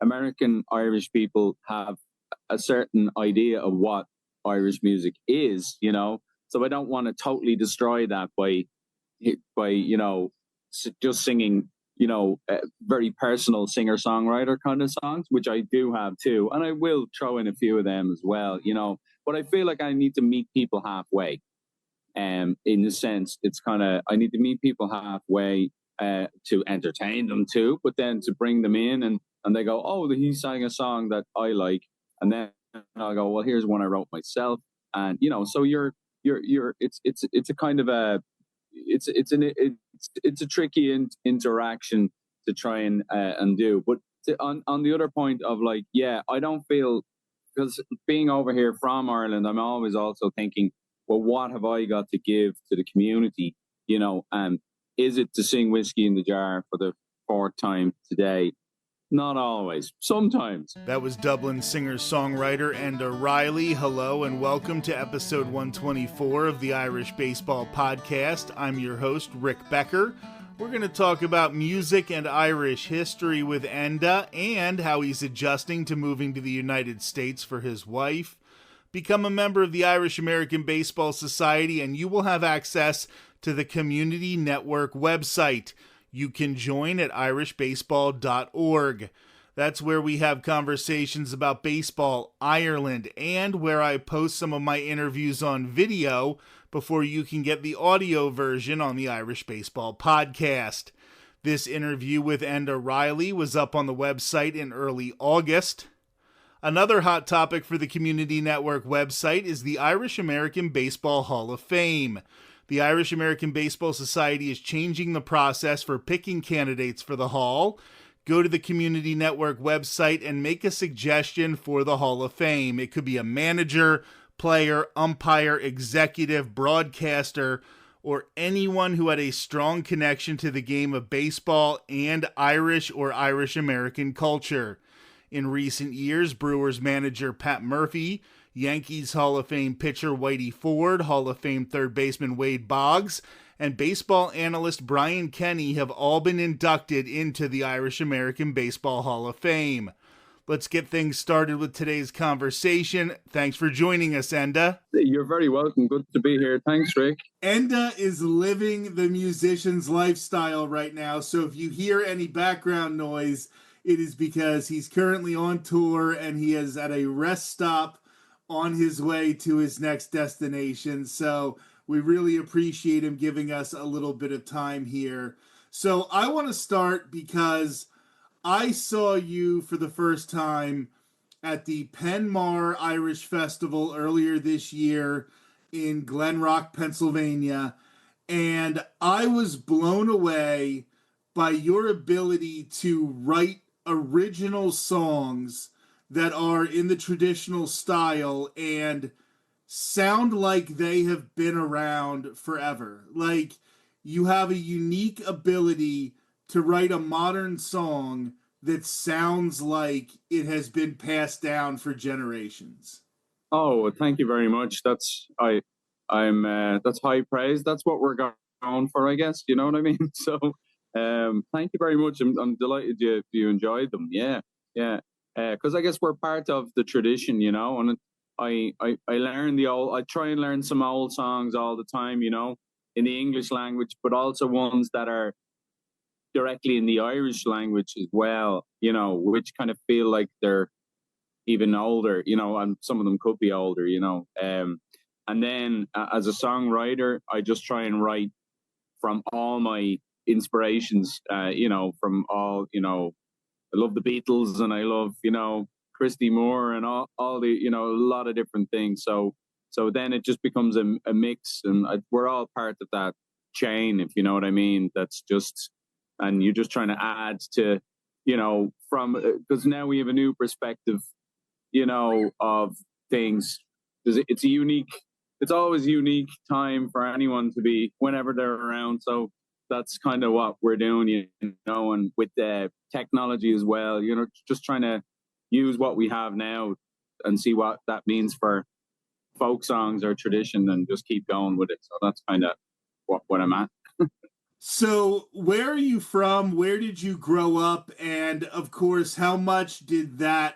American Irish people have a certain idea of what Irish music is, So I don't want to totally destroy that by just singing, very personal singer-songwriter kind of songs, which I do have too, and I will throw in a few of them as well, But I feel like I need to meet people halfway. In the sense, it's kind of I need to meet people halfway to entertain them too, but then to bring them in and they go, oh, he sang a song that I like, and then I'll go, well, here's one I wrote myself, and so you're it's a kind of a it's a tricky interaction to try and do, but on the other point of like, yeah, I don't feel, because being over here from Ireland, I'm always also thinking, well, what have I got to give to the community? And is it to sing Whiskey in the Jar for the fourth time today? Not always. Sometimes. That was Dublin singer-songwriter Enda Reilly. Hello and welcome to episode 124 of the Irish Baseball Podcast. I'm your host, Rick Becker. We're going to talk about music and Irish history with Enda and how he's adjusting to moving to the United States for his wife. Become a member of the Irish American Baseball Society and you will have access to the Community Network website. You can join at irishbaseball.org. That's where we have conversations about baseball, Ireland, and where I post some of my interviews on video before you can get the audio version on the Irish Baseball Podcast. This interview with Enda Reilly was up on the website in early August. Another hot topic for the Community Network website is the Irish American Baseball Hall of Fame. The Irish American Baseball Society is changing the process for picking candidates for the Hall. Go to the Community Network website and make a suggestion for the Hall of Fame. It could be a manager, player, umpire, executive, broadcaster, or anyone who had a strong connection to the game of baseball and Irish or Irish American culture. In recent years, Brewers manager Pat Murphy, Yankees Hall of Fame pitcher Whitey Ford, Hall of Fame third baseman Wade Boggs, and baseball analyst Brian Kenny have all been inducted into the Irish American Baseball Hall of Fame. Let's get things started with today's conversation. Thanks for joining us, Enda. You're very welcome. Good to be here. Thanks, Rick. Enda is living the musician's lifestyle right now, so if you hear any background noise, it is because he's currently on tour and he is at a rest stop on his way to his next destination. So we really appreciate him giving us a little bit of time here. So I want to start because I saw you for the first time at the Penmar Irish Festival earlier this year in Glen Rock, Pennsylvania, and I was blown away by your ability to write original songs that are in the traditional style and sound like they have been around forever. Like, you have a unique ability to write a modern song that sounds like it has been passed down for generations. Oh, thank you very much. That's high praise. That's what we're going for, I guess. You know what I mean? So, thank you very much. I'm delighted you enjoyed them. Yeah. Because I guess we're part of the tradition, and I learn I try and learn some old songs all the time, in the English language, but also ones that are directly in the Irish language as well, which kind of feel like they're even older, and some of them could be older, and then as a songwriter, I just try and write from all my inspirations, from all, I love the Beatles and I love, Christy Moore and all the, a lot of different things. So then it just becomes a mix, and we're all part of that chain, if you know what I mean. That's just, and you're just trying to add to, because now we have a new perspective, of things. It's always a unique time for anyone to be whenever they're around. So that's kind of what we're doing, and with the technology as well, just trying to use what we have now and see what that means for folk songs or tradition and just keep going with it. So that's kind of what I'm at. So, where are you from? Where did you grow up? And of course, how much did that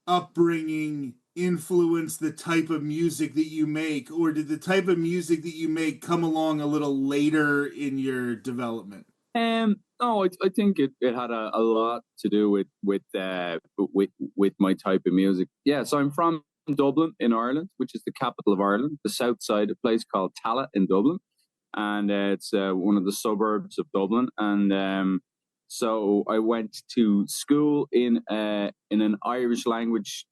upbringing influence the type of music that you make? Or did the type of music that you make come along a little later in your development? No, I think it had a lot to do with my type of music. Yeah, so I'm from Dublin in Ireland, which is the capital of Ireland, the south side, a place called Tallaght in Dublin, and it's one of the suburbs of Dublin. And so I went to school in an Irish language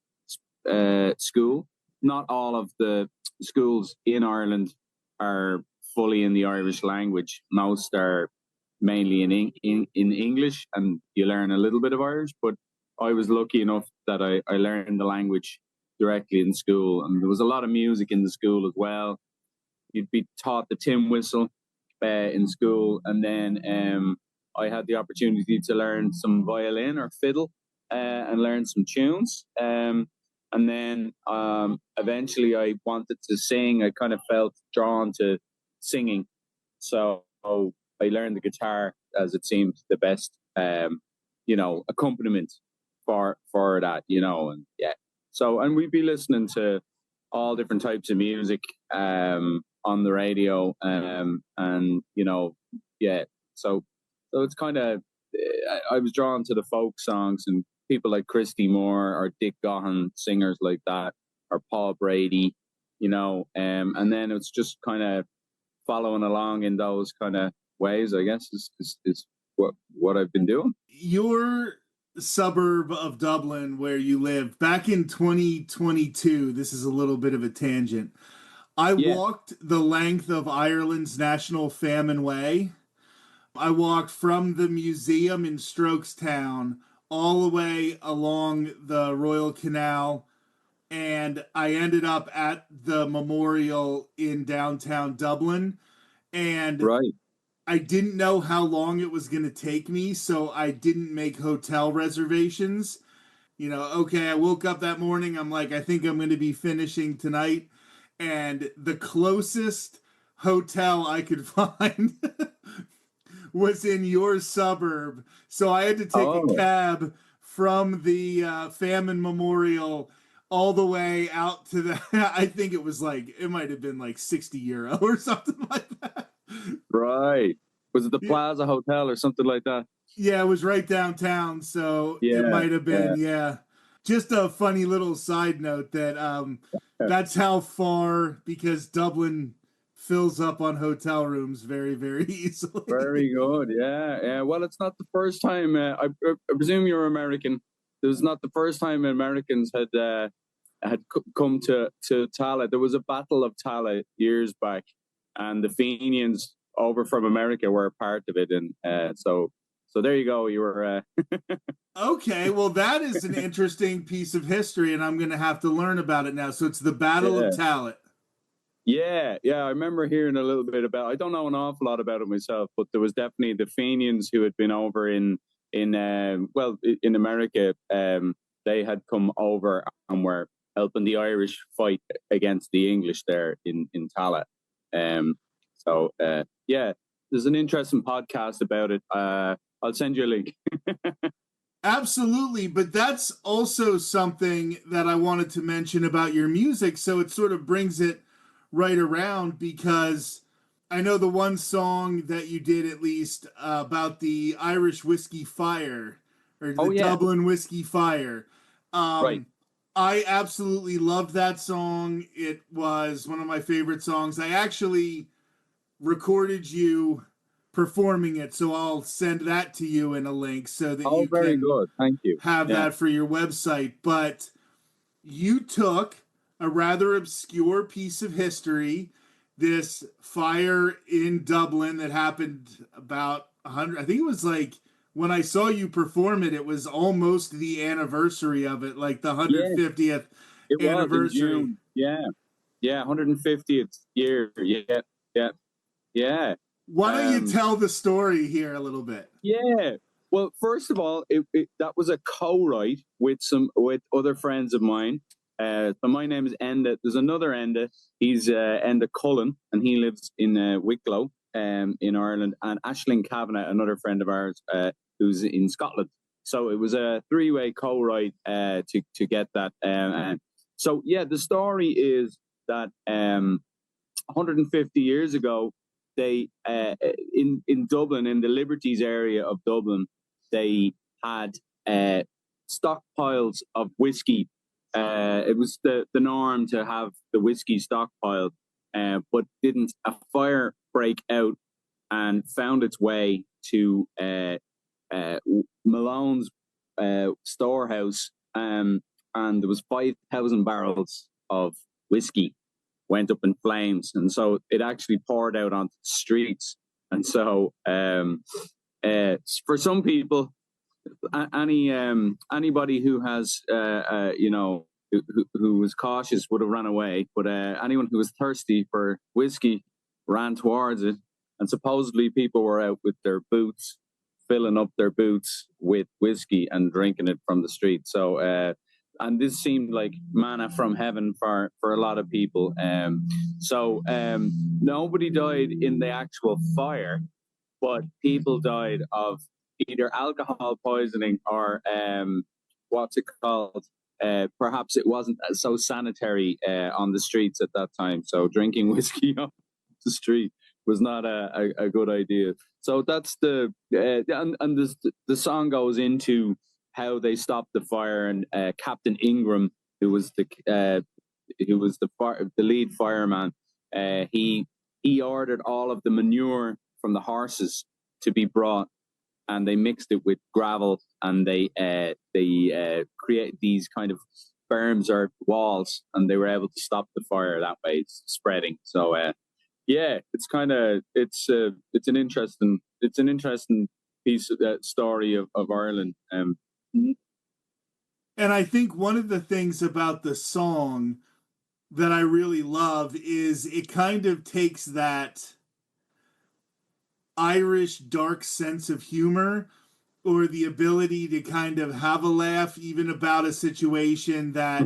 school. Not all of the schools in Ireland are fully in the Irish language. Most are mainly in English, and you learn a little bit of Irish. But I was lucky enough that I learned the language directly in school, and there was a lot of music in the school as well. You'd be taught the tin whistle in school, and then I had the opportunity to learn some violin or fiddle and learn some tunes. And then eventually I wanted to sing. I kind of felt drawn to singing. So I learned the guitar as it seemed the best, accompaniment for that, and yeah. So, and we'd be listening to all different types of music on the radio, and yeah. So it's kind of I was drawn to the folk songs and people like Christy Moore or Dick Gahan, singers like that, or Paul Brady, and then it's just kind of following along in those kind of ways, I guess, is what I've been doing. Your suburb of Dublin, where you live, back in 2022, this is a little bit of a tangent. I Yeah. walked the length of Ireland's National Famine Way. I walked from the museum in Strokestown all the way along the Royal Canal, and I ended up at the memorial in downtown Dublin. And Right. I didn't know how long it was going to take me, so I didn't make hotel reservations. Okay, I woke up that morning, I'm like, I think I'm going to be finishing tonight. And the closest hotel I could find was in your suburb. So I had to take a Oh, cab from the famine memorial all the way out to the, I think it might have been like 60 euro or something like that. right. Was it the Yeah, Plaza Hotel or something like that? yeah, it was right downtown. So it Yeah, might have been, yeah, yeah. Just a funny little side note that yeah. that's how far, because Dublin fills up on hotel rooms very, very easily. Very good. Yeah, yeah. Well, it's not the first time. I presume you're American. It was not the first time Americans had come to Tallaght. There was a Battle of Tallaght years back, and the Fenians over from America were a part of it, and so there you go. You were Okay, well, that is an interesting piece of history, and I'm going to have to learn about it now. So it's the Battle of yeah. Tallaght. Yeah. I remember hearing a little bit about. I don't know an awful lot about it myself, but there was definitely the Fenians who had been over in America. They had come over and were helping the Irish fight against the English there in Tallaght. Yeah, there's an interesting podcast about it. I'll send you a link. Absolutely, but that's also something that I wanted to mention about your music. So it sort of brings it right around, because I know the one song that you did, at least, about the Irish whiskey fire, or the Oh yeah, Dublin whiskey fire. right. Um, I absolutely loved that song. It was one of my favorite songs. I actually recorded you performing it, so I'll send that to you in a link so that Oh, you very can good. Thank you. have Yeah. that for your website. But you took a rather obscure piece of history, this fire in Dublin that happened about 100, I think it was like, when I saw you perform it, it was almost the anniversary of it, like the Yeah, 150th it was in anniversary. June. Yeah, 150th year. Yeah, yeah. Why don't you Um, tell the story here a little bit? yeah. Well, first of all, that was a co-write with other friends of mine. So my name is Enda. There's another Enda. He's Enda Cullen, and he lives in Wicklow. in Ireland, and Aisling Kavanagh, another friend of ours, who's in Scotland. So it was a three-way co-write to get that. So yeah, the story is that 150 years ago, they in Dublin, in the Liberties area of Dublin, they had stockpiles of whiskey. It was the norm to have the whiskey stockpiled, but didn't a fire break out and found its way to Malone's storehouse, and there was 5,000 barrels of whiskey went up in flames, and so it actually poured out onto the streets. And so, for some people, anybody who has, who was cautious would have run away, but anyone who was thirsty for whiskey ran towards it. And supposedly, people were out with their boots, filling up their boots with whiskey and drinking it from the street. So. And this seemed like manna from heaven for a lot of people. So nobody died in the actual fire, but people died of either alcohol poisoning or what's it called? Perhaps it wasn't so sanitary on the streets at that time. So drinking whiskey off the street was not a good idea. So that's the song goes into how they stopped the fire, and Captain Ingram, who was the lead fireman, he ordered all of the manure from the horses to be brought, and they mixed it with gravel, and they create these kind of berms or walls, and they were able to stop the fire that way spreading. So it's an interesting piece of that story of Ireland. And I think one of the things about the song that I really love is it kind of takes that Irish dark sense of humor, or the ability to kind of have a laugh even about a situation that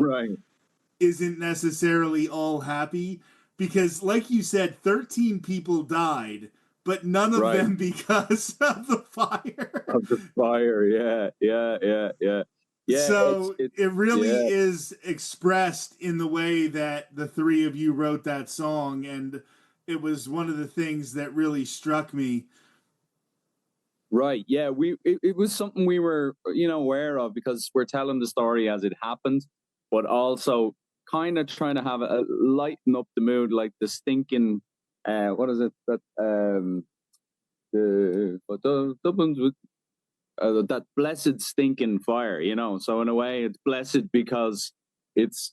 isn't necessarily all happy. Because like you said, 13 people died, but none of them because of the fire. Of the fire, yeah. So it really is expressed in the way that the three of you wrote that song, and it was one of the things that really struck me. Right, yeah, it was something we were, aware of, because we're telling the story as it happened, but also kind of trying to have a lighten up the mood, like the stinking, what is it that Dublin's with. That blessed stinking fire, so in a way it's blessed because it's,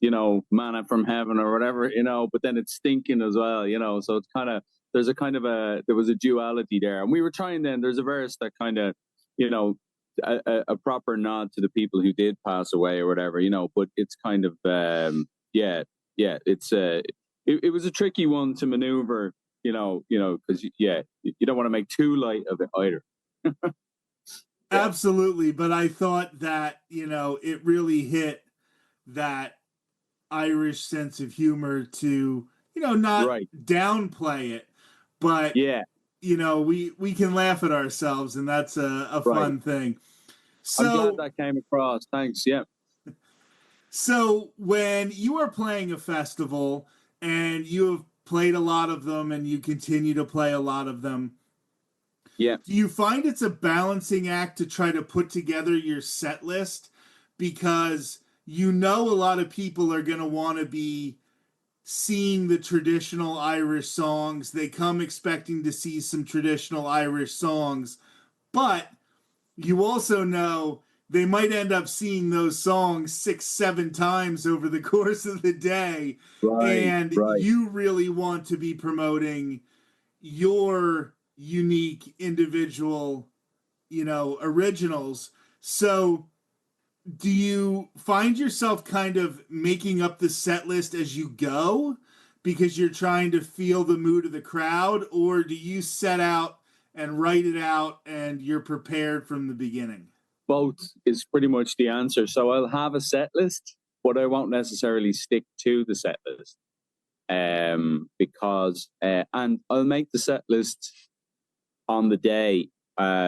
manna from heaven or whatever, but then it's stinking as well, so it's kind of, there was a duality there. And we were trying, then there's a verse that kind of, a proper nod to the people who did pass away or whatever, but it's kind of, it's, it was a tricky one to maneuver, because, you don't want to make too light of it either. Absolutely, but I thought that, it really hit that Irish sense of humor to, not downplay it, but, we can laugh at ourselves, and that's a fun thing. So, I'm glad that came across. Thanks, yeah. So when you are playing a festival, and you have played a lot of them, and you continue to play a lot of them, do you find it's a balancing act to try to put together your set list? Because a lot of people are going to want to be seeing the traditional Irish songs. They come expecting to see some traditional Irish songs, but you also know they might end up seeing those songs 6-7 times over the course of the day. And you really want to be promoting your unique individual, originals. So do you find yourself kind of making up the set list as you go because you're trying to feel the mood of the crowd, or do you set out and write it out and you're prepared from the beginning? Both is pretty much the answer. So I'll have a set list, but I won't necessarily stick to the set list. because and I'll make the set list on the day,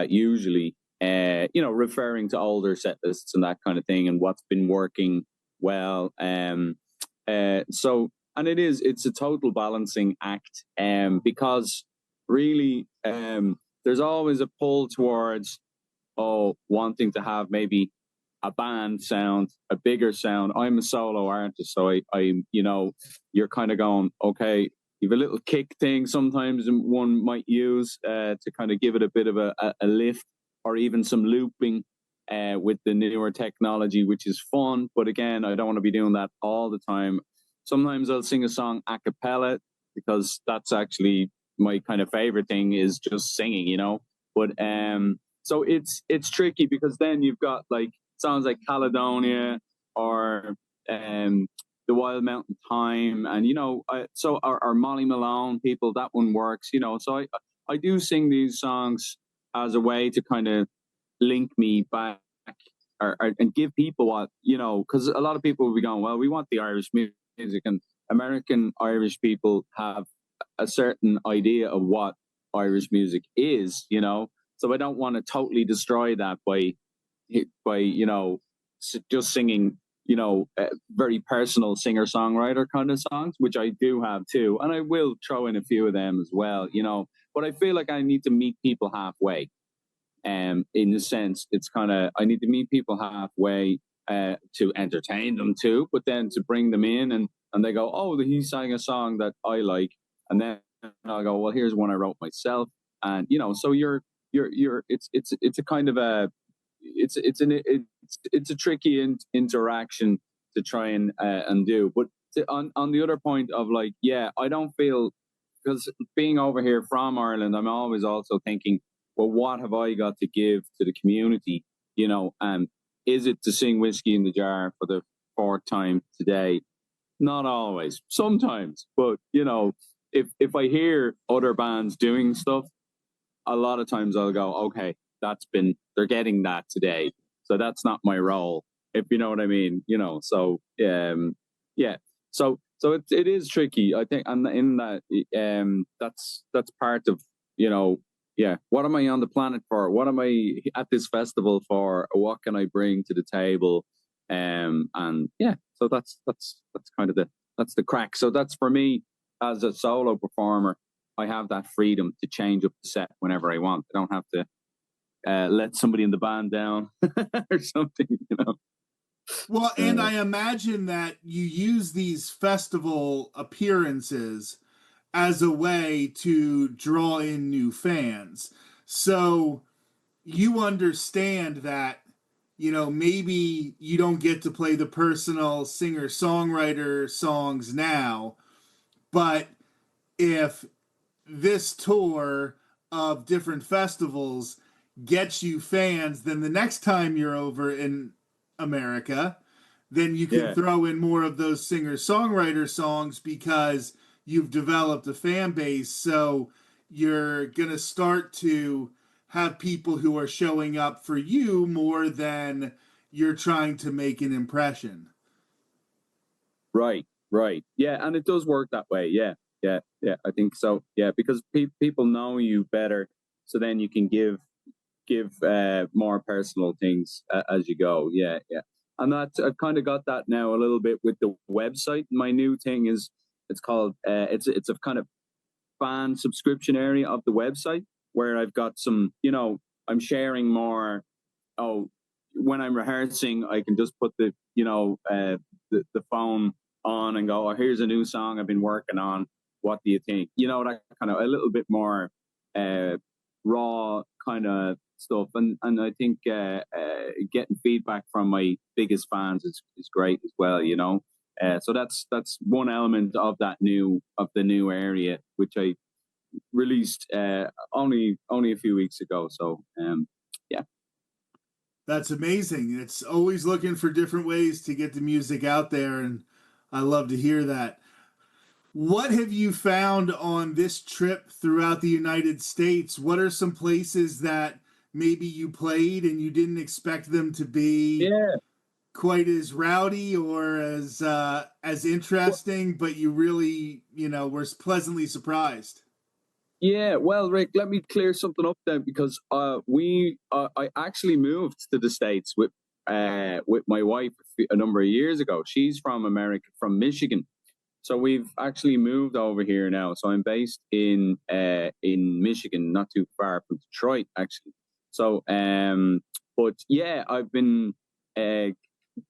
usually, referring to older set lists and that kind of thing and what's been working well. And it's a total balancing act, because really, there's always a pull towards, wanting to have maybe a band sound, a bigger sound. I'm a solo artist, so you're kind of going, okay, you have a little kick thing sometimes one might use to kind of give it a bit of a lift, or even some looping with the newer technology, which is fun. But again, I don't want to be doing that all the time. Sometimes I'll sing a song a cappella, because that's actually my kind of favorite thing, is just singing, But so it's tricky, because then you've got like songs like Caledonia or The Wild Mountain Thyme, and our Molly Malone people, that one works, So I do sing these songs as a way to kind of link me back, and give people what, because a lot of people will be going, well, we want the Irish music, and American Irish people have a certain idea of what Irish music is, So I don't want to totally destroy that by just singing, very personal singer-songwriter kind of songs, which I do have too, and I will throw in a few of them as well, But I feel like I need to meet people halfway. In the sense, it's kind of, I need to meet people halfway to entertain them too, but then to bring them in, and they go, oh, he sang a song that I like, and then I'll go, well, here's one I wrote myself, and so it's a kind of a it's a tricky interaction to try and do. But on the other point of like, yeah, I don't feel, because being over here from Ireland, I'm always also thinking, well, what have I got to give to the community? And is it to sing Whiskey in the Jar for the fourth time today? Not always, sometimes, but if I hear other bands doing stuff, a lot of times I'll go, okay, they're getting that today, so that's not my role, if you know what I mean, So yeah, so it is tricky, I think, and in that, that's part of, yeah, what am I on the planet for? What am I at this festival for? What can I bring to the table? And yeah, so that's kind of that's the crack. So that's, for me, as a solo performer, I have that freedom to change up the set whenever I want. I don't have to let somebody in the band down or something, Well, and I imagine that you use these festival appearances as a way to draw in new fans. So you understand that, maybe you don't get to play the personal singer-songwriter songs now, but if this tour of different festivals gets you fans, then the next time you're over in America, then you can throw in more of those singer-songwriter songs, because you've developed a fan base. So you're going to start to have people who are showing up for you more than you're trying to make an impression. Right. Yeah, and it does work that way. Yeah, I think so. Yeah, because people know you better, so then you can give more personal things as you go. Yeah. And that's, I've kind of got that now a little bit with the website. My new thing is, it's called it's a kind of fan subscription area of the website, where I've got some, I'm sharing more. When I'm rehearsing, I can just put the phone on and go, oh, here's a new song I've been working on, what do you think? That kind of a little bit more raw kind of stuff, and I think getting feedback from my biggest fans is great as well. So that's one element of the new area, which I released only a few weeks ago. So yeah. That's amazing. It's always looking for different ways to get the music out there, and I love to hear that. What have you found on this trip throughout the United States? What are some places that maybe you played and you didn't expect them to be quite as rowdy or as interesting, but you really, were pleasantly surprised. Yeah, well, Rick, let me clear something up then, because I actually moved to the States with my wife a number of years ago. She's from America, from Michigan, so we've actually moved over here now. So I'm based in Michigan, not too far from Detroit, actually. So, but yeah, I've been uh,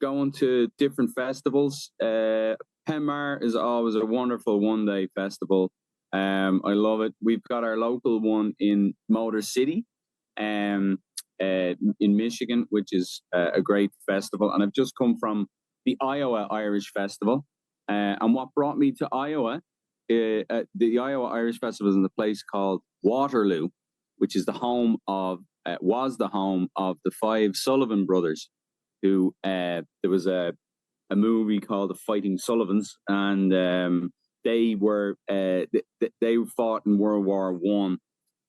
going to different festivals. Penmar is always a wonderful one-day festival. I love it. We've got our local one in Motor City, um, in Michigan, which is a great festival. And I've just come from the Iowa Irish Festival. And what brought me to Iowa, the Iowa Irish Festival is in a place called Waterloo, which is was the home of the five Sullivan brothers, who there was a movie called The Fighting Sullivans, and they were they fought in World War One,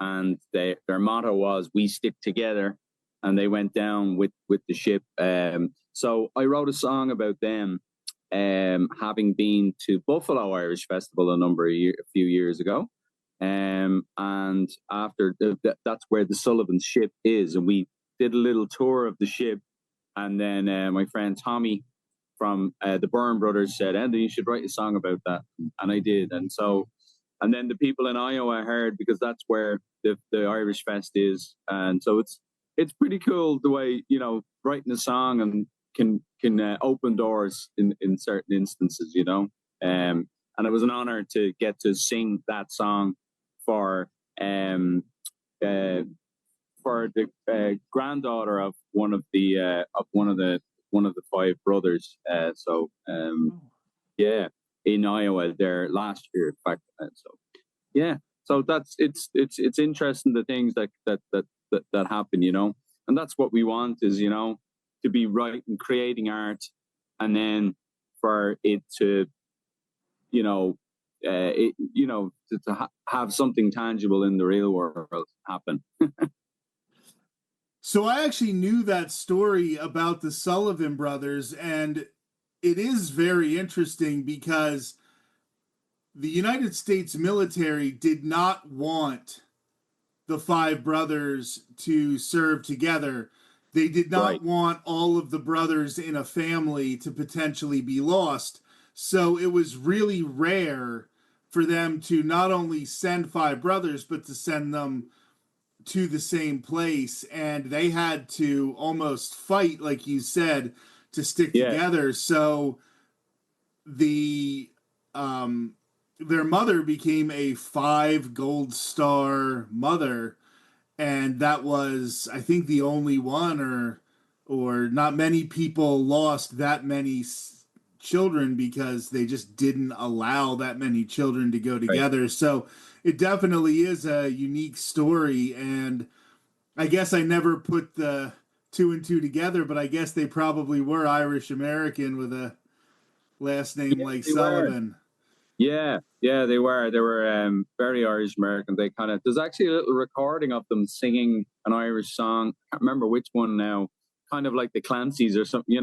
and their motto was "We stick together," and they went down with the ship. So I wrote a song about them, having been to Buffalo Irish Festival a few years ago, and after that's where the Sullivan ship is, and we did a little tour of the ship, and then my friend Tommy from the Byrne Brothers said, "Enda, you should write a song about that," and I did, and then the people in Iowa heard, because that's where the Irish Fest is, and so it's pretty cool the way, writing a song and can open doors in certain instances, and it was an honor to get to sing that song for the granddaughter of one of the five brothers. Yeah, in Iowa there last year, in fact. So yeah, so it's interesting, the things that happen, and that's what we want, is to be writing, creating art, and then for it to have something tangible in the real world happen. So I actually knew that story about the Sullivan brothers, and it is very interesting because the United States military did not want the five brothers to serve together. They did not Right. want all of the brothers in a family to potentially be lost. So it was really rare for them to not only send five brothers, but to send them to the same place. And they had to almost fight, like you said, to stick Yeah. together. So the their mother became a 5 gold star mother, and that was, I think, the only one, or not many people lost that many children, because they just didn't allow that many children to go Right. together. So it definitely is a unique story, and I guess I never put the two and two together, but I guess they probably were Irish American with a last name Yeah, like they were. Sullivan. Yeah, they were. They were very Irish American. They kind of, there's actually a little recording of them singing an Irish song. I can't remember which one now. Kind of like the Clancy's or something,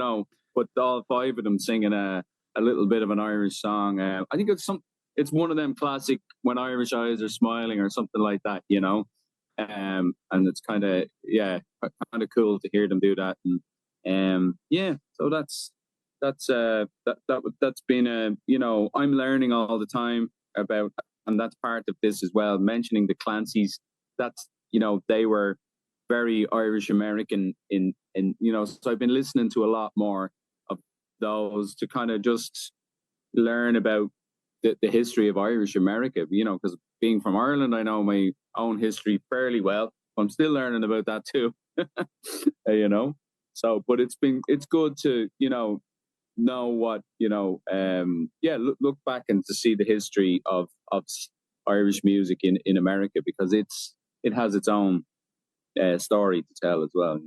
but all five of them singing a little bit of an Irish song. I think it's one of them classic "When Irish Eyes Are Smiling" or something like that, and it's kind of, kind of cool to hear them do that. And yeah, so that's been I'm learning all the time about, and that's part of this as well, mentioning the Clancy's. That's, they were very Irish American so I've been listening to a lot more of those to kind of just learn about the history of Irish America, because being from Ireland, I know my own history fairly well. I'm still learning about that too. So, but it's good to, know what, look back and to see the history of Irish music in America, because it has its own story to tell as well.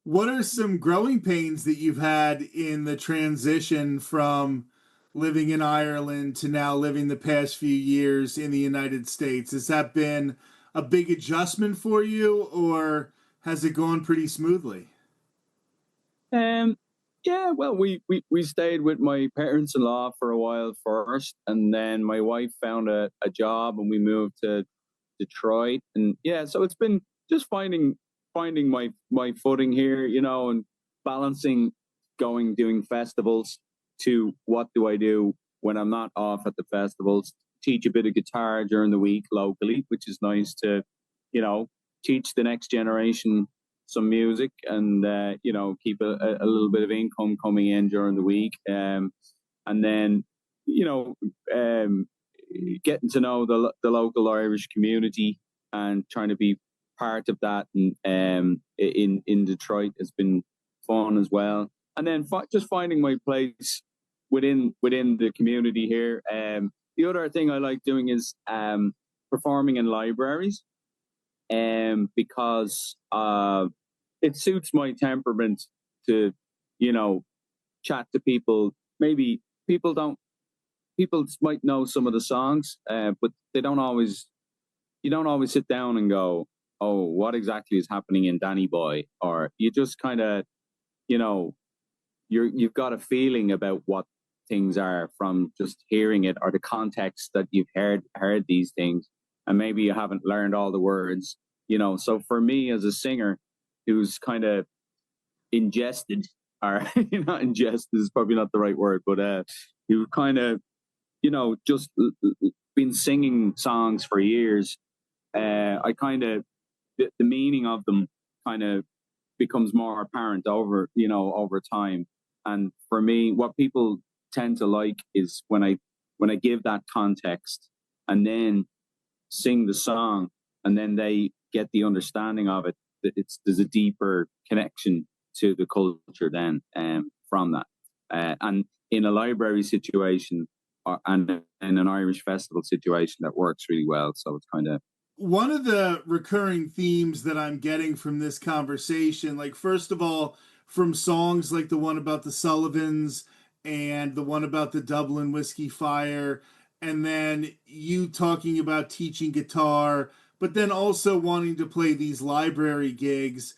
What are some growing pains that you've had in the transition from living in Ireland to now living the past few years in the United States? Has that been a big adjustment for you, or has it gone pretty smoothly? Um, yeah, well, we stayed with my parents-in-law for a while first, and then my wife found a job, and we moved to Detroit. And yeah, so it's been just finding my footing here, and balancing doing festivals to what do I do when I'm not off at the festivals. Teach a bit of guitar during the week locally, which is nice to, you know, teach the next generation some music, and keep a little bit of income coming in during the week, and then you know um, getting to know the local Irish community and trying to be part of that, and in Detroit has been fun as well. And then just finding my place within the community here. The other thing I like doing is performing in libraries, because it suits my temperament to, chat to people. Maybe people don't people might know some of the songs, but they don't always. You don't always sit down and go, "Oh, what exactly is happening in Danny Boy?" Or you just kind of, you know, you've got a feeling about what things are from just hearing it, or the context that you've heard these things, and maybe you haven't learned all the words. So for me as a singer who's kind of ingested, or not ingested is probably not the right word, but who kind of, just been singing songs for years. I kind of the meaning of them kind of becomes more apparent over time. And for me, what people tend to like is when I give that context and then sing the song, and then they get the understanding of it. That there's a deeper connection to the culture then, from that. And in a library situation, and in an Irish festival situation, that works really well. So it's kind of One of the recurring themes that I'm getting from this conversation, like, first of all, from songs like the one about the Sullivans and the one about the Dublin Whiskey Fire, and then you talking about teaching guitar, but then also wanting to play these library gigs.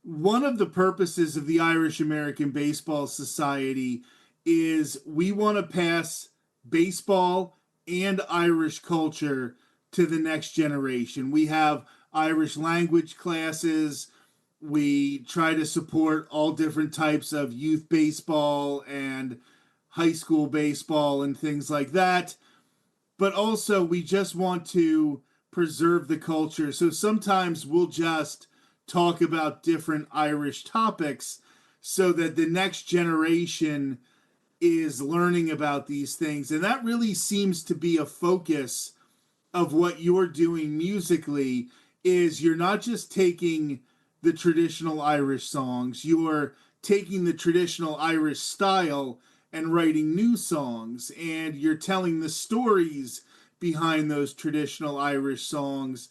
One of the purposes of the Irish American Baseball Society is we want to pass baseball and Irish culture to the next generation. We have Irish language classes. We try to support all different types of youth baseball and high school baseball and things like that. But also, we just want to preserve the culture. So sometimes we'll just talk about different Irish topics so that the next generation is learning about these things. And that really seems to be a focus of what you're doing musically, is you're not just taking the traditional Irish songs, you're taking the traditional Irish style and writing new songs, and you're telling the stories behind those traditional Irish songs.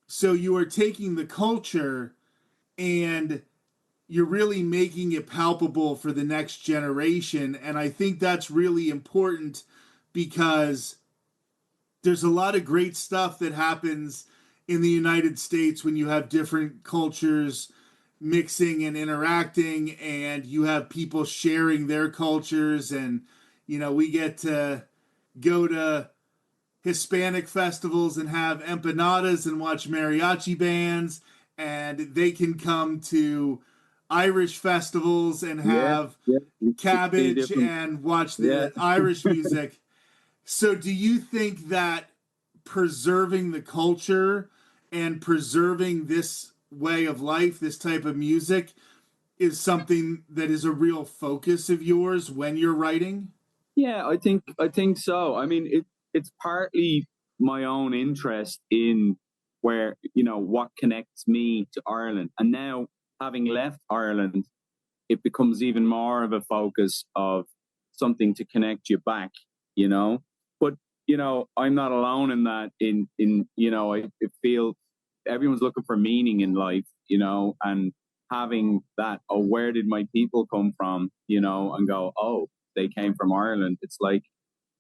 So you are taking the culture and you're really making it palpable for the next generation. And I think that's really important, because there's a lot of great stuff that happens in the United States when you have different cultures mixing and interacting, and you have people sharing their cultures. And, we get to go to Hispanic festivals and have empanadas and watch mariachi bands, and they can come to Irish festivals and yeah, have yeah, cabbage different. and watch Yeah. the Irish music. So, do you think that preserving the culture and preserving this way of life, this type of music, is something that is a real focus of yours when you're writing? Yeah, I think so. I mean, it's partly my own interest in where, what connects me to Ireland. And now, having left Ireland, it becomes even more of a focus of something to connect you back, you know. But, I'm not alone in that. I feel everyone's looking for meaning in life, and having that, oh, where did my people come from, and go, oh, they came from Ireland. It's like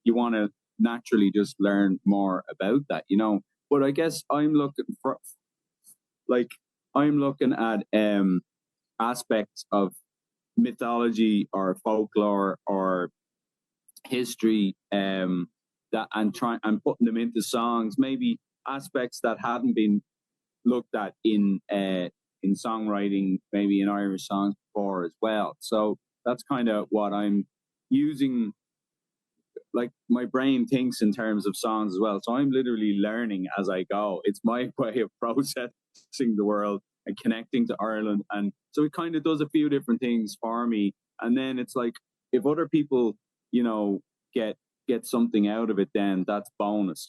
you want to naturally just learn more about that. But I guess I'm looking at aspects of mythology or folklore or history, that and putting them into songs, maybe aspects that hadn't been looked at in songwriting, maybe in Irish songs before as well. So that's kind of what I'm using. Like, my brain thinks in terms of songs as well. So I'm literally learning as I go. It's my way of processing the world and connecting to Ireland. And so it kind of does a few different things for me. And then it's like, if other people, get something out of it, then that's bonus,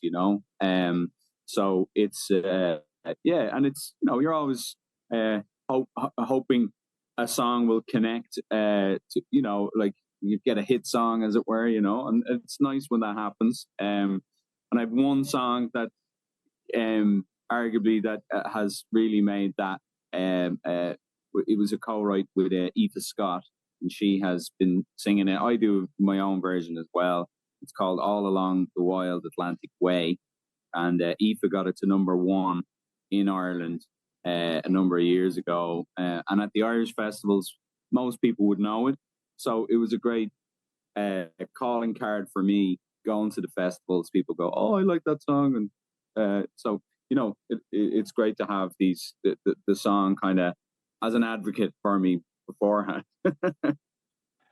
So it's, and it's, you're always hoping a song will connect to, like, you get a hit song, as it were, and it's nice when that happens. And I've one song that arguably that has really made that. It was a co-write with Aoife Scott, and she has been singing it. I do my own version as well. It's called All Along the Wild Atlantic Way, and Aoife got it to #1 in Ireland a number of years ago. And at the Irish festivals, most people would know it. So it was a great calling card for me going to the festivals. People go, "Oh, I like that song," and so it's great to have the song kind of as an advocate for me beforehand.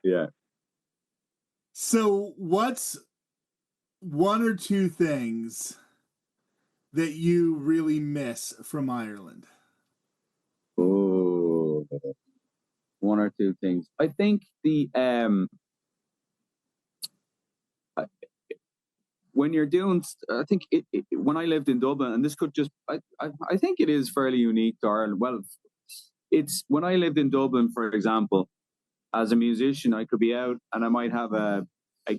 Yeah. So, what's one or two things that you really miss from Ireland? Oh, one or two things. I think when you're doing, I think when I lived in Dublin, and this could just, I think it is fairly unique to Ireland. Well, it's when I lived in Dublin, for example, as a musician, I could be out and I might have a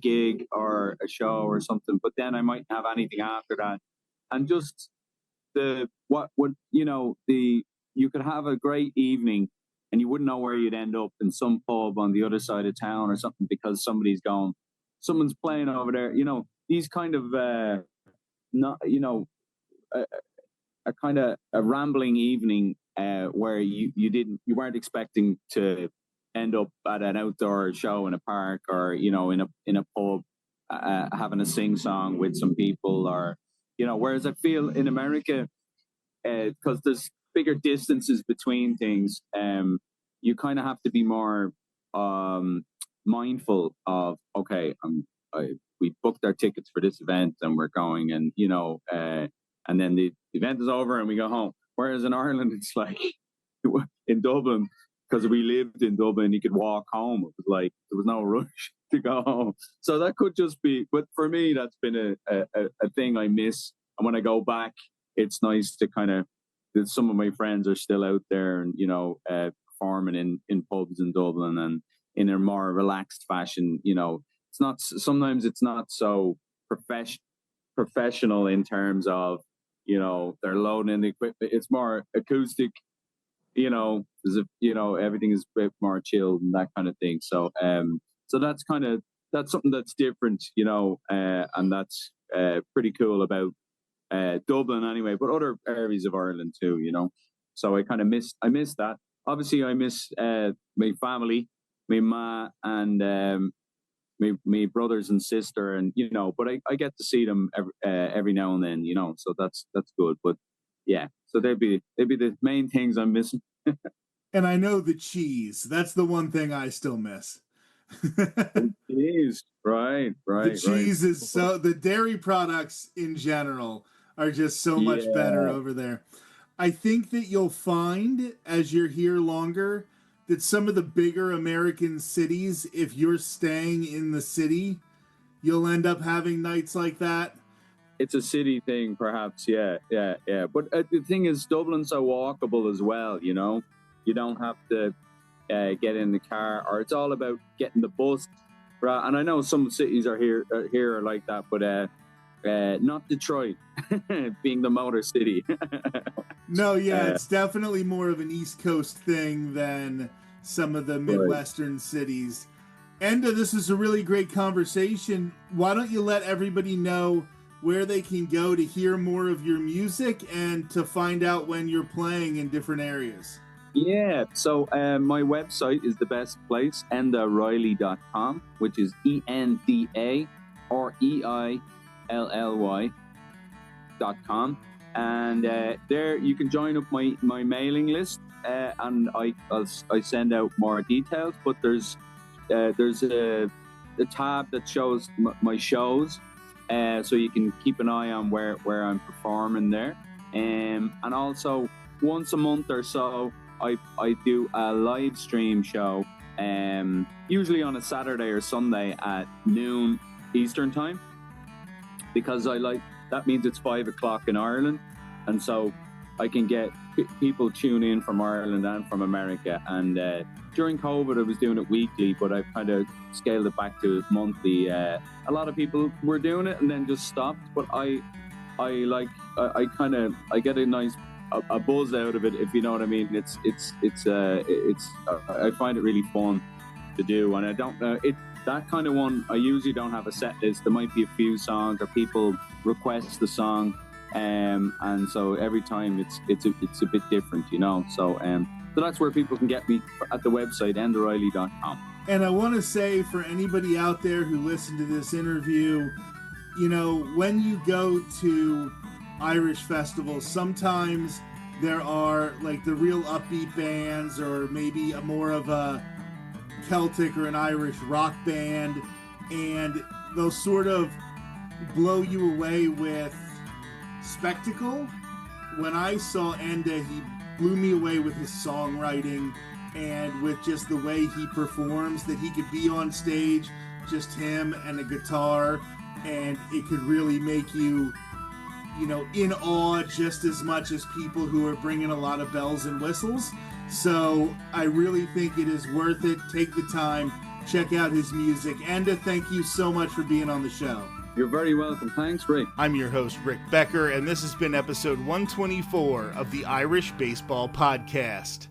gig or a show or something, but then I might have anything after that. And just you could have a great evening and you wouldn't know where you'd end up, in some pub on the other side of town or something, because someone's playing over there. These kind of not a kind of a rambling evening where you weren't expecting to end up at an outdoor show in a park, or in a pub having a sing song with some people, or whereas I feel in America, because there's bigger distances between things, you kind of have to be more mindful of, okay, we booked our tickets for this event and we're going, and and then the event is over and we go home. Whereas in Ireland, it's like in Dublin, because we lived in Dublin, you could walk home. It was like there was no rush to go home. So that could just be, but for me, that's been a thing I miss. And when I go back, it's nice to kind of, some of my friends are still out there and, performing in pubs in Dublin, and in a more relaxed fashion. Sometimes it's not so professional in terms of, they're loading in the equipment. It's more acoustic, as if, everything is a bit more chilled and that kind of thing. So, so that's something that's different, and that's pretty cool about Dublin anyway, but other areas of Ireland too, So I kind of miss that. Obviously, I miss my family, my ma, and my brothers and sister, and but I get to see them every now and then, So that's good. But yeah, so they'd be the main things I'm missing. And I know the cheese. That's the one thing I still miss. Cheese, right. The cheese is so, the dairy products in general are just so much better over there. I think that you'll find, as you're here longer, that some of the bigger American cities, if you're staying in the city, you'll end up having nights like that. It's a city thing, perhaps. Yeah. But the thing is, Dublin's so walkable as well. You don't have to get in the car, or it's all about getting the bus. Right? And I know some cities are here like that, but not Detroit, being the motor city. No, yeah, it's definitely more of an East Coast thing than some of the Midwestern cities. Enda, this is a really great conversation. Why don't you let everybody know where they can go to hear more of your music and to find out when you're playing in different areas? Yeah, so my website is the best place, endareilly.com, which is ENDAREILLY.com. And there you can join up my mailing list, and I send out more details. But there's a tab that shows my shows, so you can keep an eye on where I'm performing there. And also once a month or so, I do a live stream show, usually on a Saturday or Sunday at noon Eastern time, because that means it's 5 o'clock in Ireland, and so I can get people tune in from Ireland and from America. And during COVID, I was doing it weekly, but I've kind of scaled it back to monthly. A lot of people were doing it and then just stopped, but I get a nice a buzz out of it, if you know what I mean. It's I find it really fun to do, and I don't know that kind of one. I usually don't have a set list. There might be a few songs, or people request the song, and so every time it's a bit different, you know. So that's where people can get me, at the website endareilly.com. And I want to say, for anybody out there who listened to this interview, you know, when you go to Irish festivals, sometimes there are like the real upbeat bands, or maybe more of a Celtic or an Irish rock band, and they'll sort of blow you away with spectacle. When I saw Enda, he blew me away with his songwriting and with just the way he performs, that he could be on stage, just him and a guitar, and it could really make you, you know, in awe just as much as people who are bringing a lot of bells and whistles. So I really think it is worth it. Take the time, check out his music. Enda, thank you so much for being on the show. You're very welcome. Thanks, Rick. I'm your host, Rick Becker, and this has been episode 124 of the Irish Baseball Podcast.